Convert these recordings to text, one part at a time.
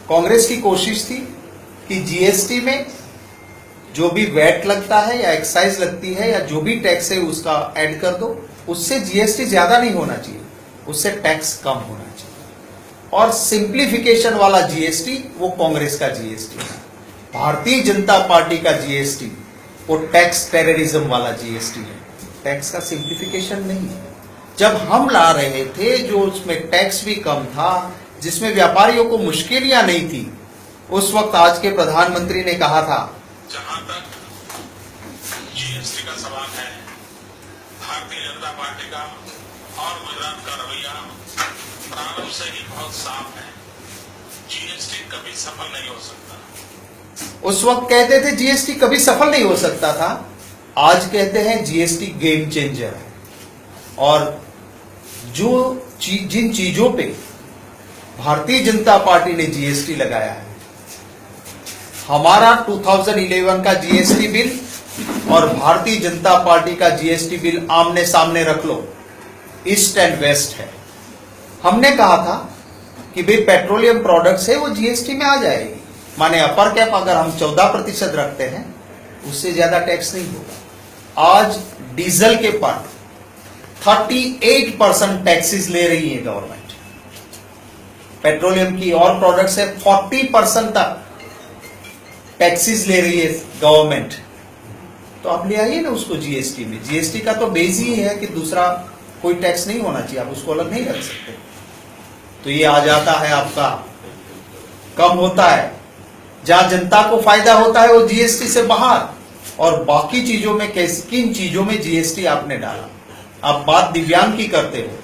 कांग्रेस की कोशिश थी कि जीएसटी में जो भी वैट लगता है या एक्साइज लगती है या जो भी टैक्स है उसका ऐड कर दो, उससे जीएसटी ज्यादा नहीं होना चाहिए, उससे टैक्स कम होना चाहिए। और सिंप्लीफिकेशन वाला जीएसटी वो कांग्रेस का जीएसटी है। भारतीय जनता पार्टी का जीएसटी वो टैक्स टेररिज्म वाला जीएसटी है, टैक्स का सिंप्लीफिकेशन नहीं है। जब हम ला रहे थे जो उसमें टैक्स भी कम था, जिसमें व्यापारियों को मुश्किलियां नहीं थी, उस वक्त आज के प्रधानमंत्री ने कहा था, जहां तक जीएसटी का सवाल है, भारतीय जनता पार्टी का और गुजरात का रवैया प्रारंभ से ही बहुत साफ है। जीएसटी कभी सफल नहीं हो सकता। उस वक्त कहते थे जीएसटी कभी सफल नहीं हो सकता था, आज कहते हैं जीएसटी गेम चेंजर है। और जो जिन चीजों पे भारतीय जनता पार्टी ने जीएसटी लगाया है, हमारा 2011 का जीएसटी बिल और भारतीय जनता पार्टी का जीएसटी बिल आमने सामने रख लो, ईस्ट एंड वेस्ट है। हमने कहा था कि भाई पेट्रोलियम प्रोडक्ट्स है वो जीएसटी में आ जाएगी, माने अपर कैप अगर हम 14% रखते हैं उससे ज्यादा टैक्स नहीं होगा। आज डीजल के पर 38% टैक्सेस ले रही है गवर्नमेंट, पेट्रोलियम की और प्रोडक्ट्स है 40% तक टैक्सेस ले रही है गवर्नमेंट। तो आप ले आइए ना उसको जीएसटी में। जीएसटी का तो बेस ही है कि दूसरा कोई टैक्स नहीं होना चाहिए, आप उसको अलग नहीं रख सकते। तो ये आ जाता है आपका कम होता है, जहां जनता को फायदा होता है वो जीएसटी से बाहर, और बाकी चीजों में किन चीजों में जीएसटी आपने डाला। आप बात दिव्यांग की करते हो,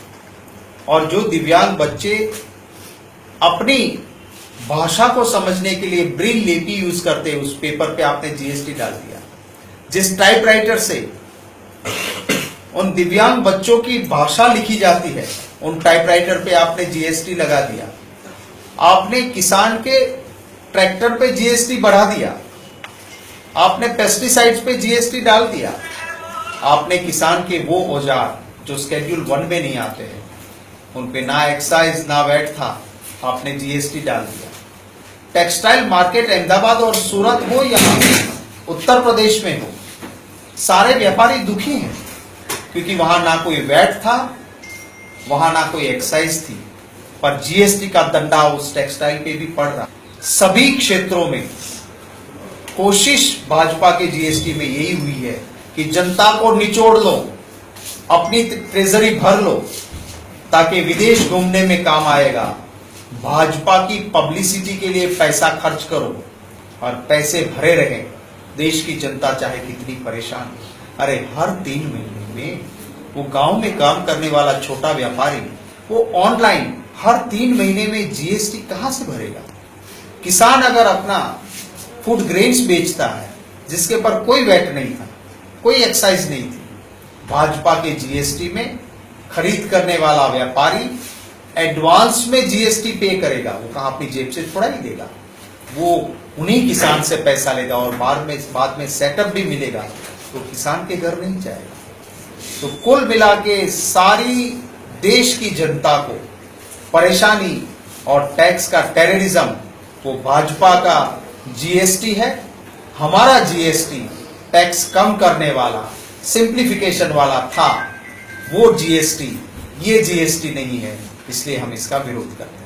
और जो दिव्यांग बच्चे अपनी भाषा को समझने के लिए ब्रेल लिपि यूज करते हैं, उस पेपर पे आपने जीएसटी डाल दिया। जिस टाइपराइटर से उन दिव्यांग बच्चों की भाषा लिखी जाती है, उन टाइपराइटर पे आपने जीएसटी लगा दिया। आपने किसान के ट्रैक्टर पे जीएसटी बढ़ा दिया, आपने पेस्टिसाइड्स पे जीएसटी डाल दिया, आपने किसान के वो औजार जो स्केड्यूल 1 में नहीं आते हैं उन पे ना एक्साइज ना वैट था, आपने जीएसटी डाल दिया। टेक्सटाइल मार्केट अहमदाबाद और सूरत हो या उत्तर प्रदेश में हो, सारे व्यापारी दुखी हैं, क्योंकि वहां ना कोई वैट था, वहां ना कोई एक्साइज थी, पर जीएसटी का दंडा उस टेक्सटाइल पे भी पड़ रहा। सभी क्षेत्रों में कोशिश भाजपा के जीएसटी में यही हुई है कि जनता को निचोड़ लो, अपनी ट्रेजरी भर लो, ताकि विदेश घूमने में काम आएगा। भाजपा की पब्लिसिटी के लिए पैसा खर्च करो और पैसे भरे रहे, देश की जनता चाहे कितनी परेशान हो। अरे हर 3 महीने में वो गांव में काम करने वाला छोटा व्यापारी वो ऑनलाइन हर 3 महीने में जीएसटी कहां से भरेगा। किसान अगर अपना फूड ग्रेन्स बेचता है जिसके पर कोई वैट नहीं था, कोई एक्साइज नहीं थी, भाजपा के जीएसटी में खरीद करने वाला व्यापारी एडवांस में जीएसटी पे करेगा। वो कहां अपनी जेब से थोड़ा ही देगा, वो उन्हीं किसान से पैसा लेगा और बाद में सेटअप भी मिलेगा, तो किसान के घर नहीं जाएगा। तो कुल मिला के सारी देश की जनता को परेशानी और टैक्स का टेररिज्म वो भाजपा का जीएसटी है। हमारा जीएसटी टैक्स कम करने वाला, सिंप्लीफिकेशन वाला था, वो जीएसटी ये जीएसटी नहीं है, इसलिए हम इसका विरोध करते हैं।